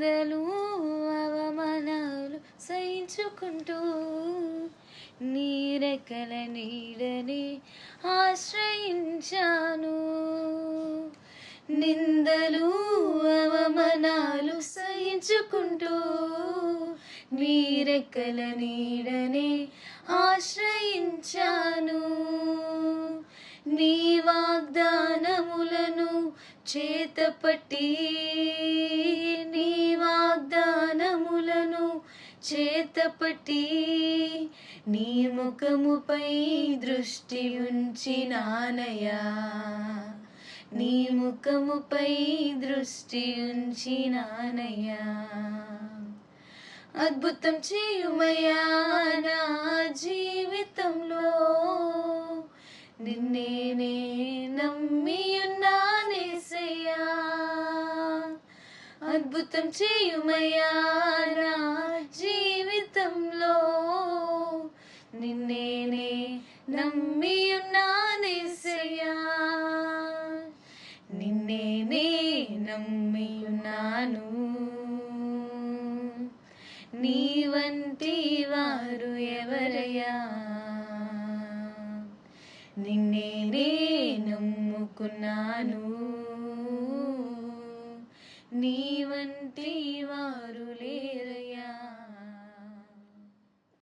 నిందలు అవమానాలు సహించుకుంటూ నీ రెక్కల నీడని ఆశ్రయించాను. నిందలు అవమానాలు సహించుకుంటూ నీ రెక్కల నీడని ఆశ్రయించాను. నీ వాగ్దానములను చేతపట్టి నీ వాగ్దానములను చేతపట్టి నీ ముఖముపై దృష్టి ఉంచినానయ్యా. నీ ముఖముపై దృష్టి ఉంచినానయ్యా. అద్భుతం చేయుమయ్యా నా జీవితంలో, నిన్నే నమ్మియున్నానేసయ్యా. అద్భుతం చేయుమయ్యా నా జీవితంలో, నిన్నే నమ్మియున్నానేసయ్యా. నిన్నే నమ్మియున్నాను. నీ వంటి వారు ఎవరయ్యా? నిన్నే నమ్ముకున్నాను. నీ వంటి వారు లేరయ్యా.